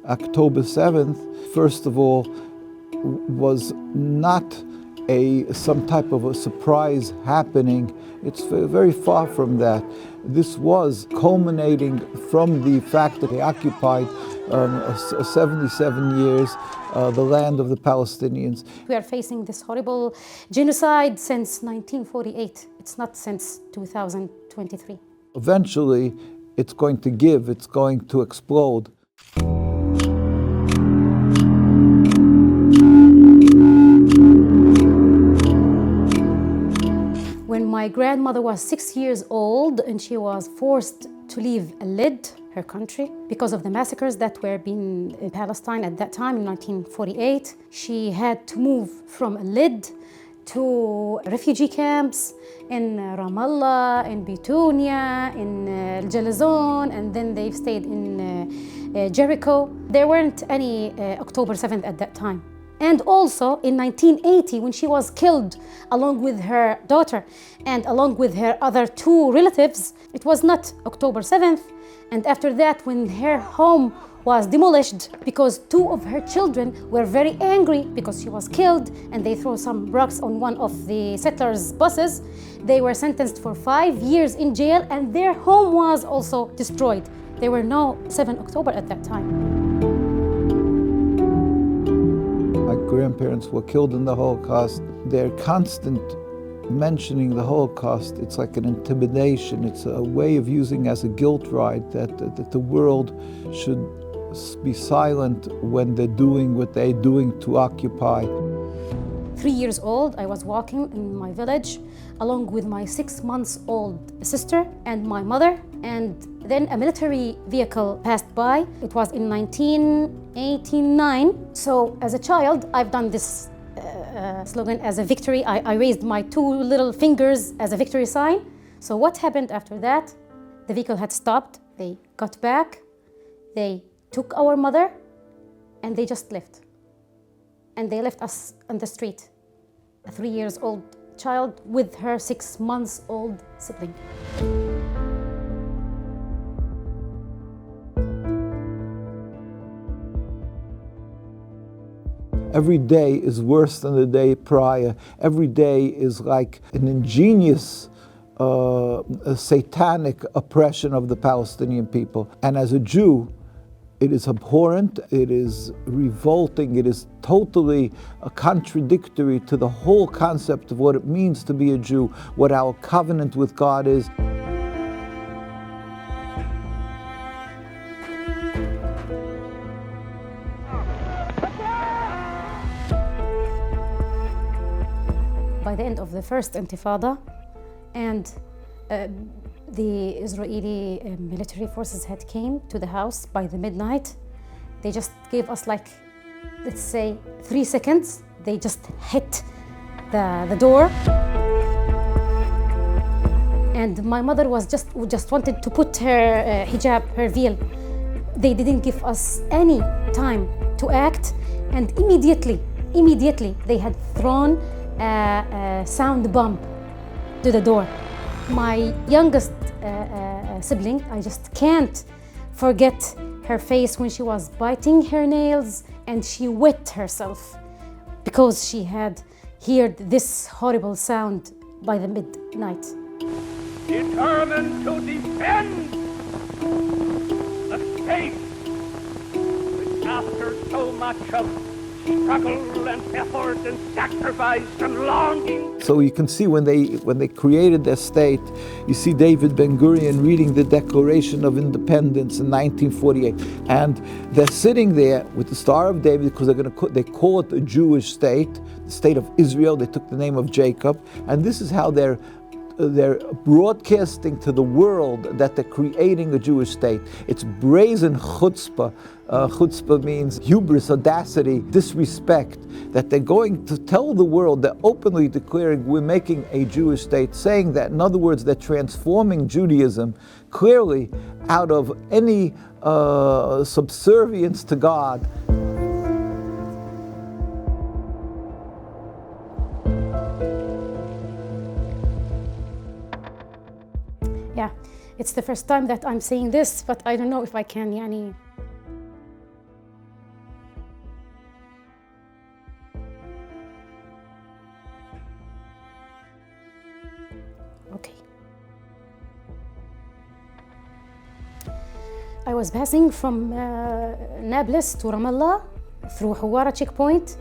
October 7th, first of all, was not some type of a surprise happening. It's very far from that. This was culminating from the fact that they occupied 77 years the land of the Palestinians. We are facing this horrible genocide since 1948. It's not since 2023. Eventually, it's going to give, it's going to explode. When my grandmother was 6 years old and she was forced to leave Lid, her country, because of the massacres that were being in Palestine at that time in 1948, she had to move from Lid to refugee camps in Ramallah, in Bitunia, in Jalazon, and then they stayed in Jericho. There weren't any October 7th at that time. And also in 1980, when she was killed along with her daughter and along with her other two relatives, it was not October 7th. And after that, when her home was demolished because two of her children were very angry because she was killed and they threw some rocks on one of the settlers' buses, they were sentenced for 5 years in jail and their home was also destroyed. There were no 7 October at that time. My grandparents were killed in the Holocaust. Their constant mentioning the Holocaust, it's like an intimidation. It's a way of using as a guilt ride that the world should be silent when they're doing what they're doing to occupy. 3 years old, I was walking in my village along with my 6-month-old sister and my mother, and then a military vehicle passed by. It was in 1989. So as a child, I've done this slogan as a victory. I raised my 2 little fingers as a victory sign. So what happened after that? The vehicle had stopped, they got back, they took our mother, and they just left. And they left us on the street, a 3-year-old child with her 6-month-old sibling. Every day is worse than the day prior. Every day is like an ingenious, satanic oppression of the Palestinian people. And as a Jew, it is abhorrent, it is revolting, it is totally contradictory to the whole concept of what it means to be a Jew, what our covenant with God is. By the end of the first Intifada, and the Israeli military forces had came to the house by the midnight. They just gave us like, let's say, 3 seconds. They just hit the door. And my mother was just wanted to put her hijab, her veil. They didn't give us any time to act, and immediately they had thrown a sound bomb to the door. My youngest sibling, I just can't forget her face when she was biting her nails and she wet herself because she had heard this horrible sound by the midnight. Determined to defend the state, which after so much of struggle and effort and sacrifice and longing. So you can see when they created their state, you see David Ben-Gurion reading the Declaration of Independence in 1948, and they're sitting there with the Star of David because they call it a Jewish state, the state of Israel. They took the name of Jacob, and this is how they're broadcasting to the world that they're creating a Jewish state. It's brazen chutzpah. Chutzpah means hubris, audacity, disrespect, that they're going to tell the world, they're openly declaring we're making a Jewish state, saying that, in other words, they're transforming Judaism clearly out of any subservience to God. Yeah, it's the first time that I'm saying this, but I don't know if I can, I was passing from Nablus to Ramallah through Hawara checkpoint,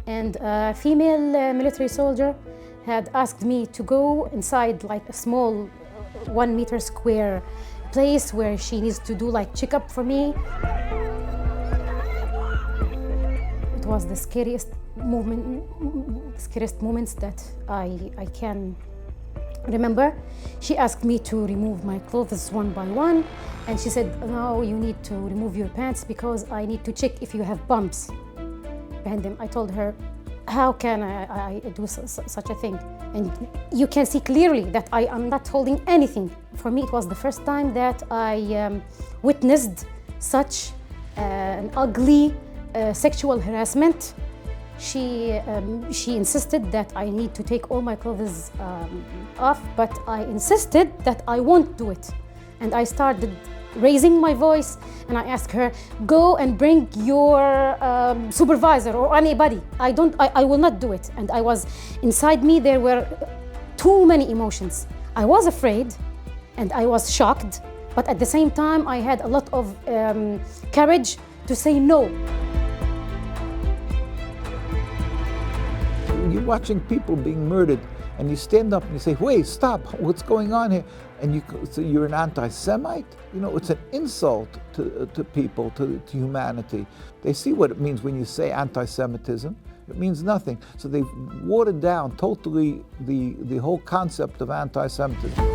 and a female military soldier had asked me to go inside like a small 1 meter square place where she needs to do like checkup for me. It was the scariest moments that I can remember. She asked me to remove my clothes one by one, and she said, no, you need to remove your pants because I need to check if you have bumps behind them. I told her, how can I do such a thing? And you can see clearly that I am not holding anything. For me, it was the first time that I witnessed such an ugly sexual harassment. She insisted that I need to take all my clothes off, but I insisted that I won't do it. And I started raising my voice, and I asked her, go and bring your supervisor or anybody. I will not do it. And I was, inside me, there were too many emotions. I was afraid and I was shocked, but at the same time, I had a lot of courage to say no. You're watching people being murdered, and you stand up and you say, wait, stop, what's going on here? And so you're an anti-Semite? You know, it's an insult to people, to humanity. They see what it means when you say anti-Semitism. It means nothing. So they've watered down totally the whole concept of anti-Semitism.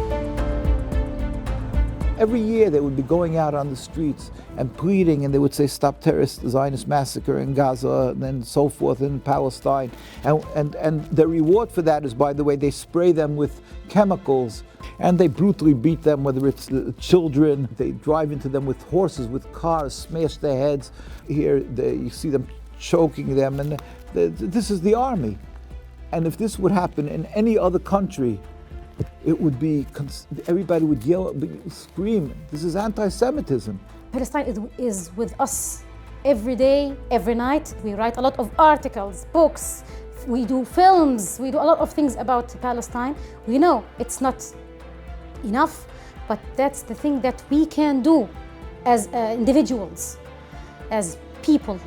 Every year they would be going out on the streets and pleading, and they would say, stop terrorist Zionist massacre in Gaza, and then so forth in Palestine. And the reward for that is, by the way, they spray them with chemicals, and they brutally beat them, whether it's children. They drive into them with horses, with cars, smash their heads. Here you see them choking them, and this is the army. And if this would happen in any other country, it would be, everybody would yell, scream, this is anti-Semitism. Palestine is with us every day, every night. We write a lot of articles, books, we do films, we do a lot of things about Palestine. We know it's not enough, but that's the thing that we can do as individuals, as people.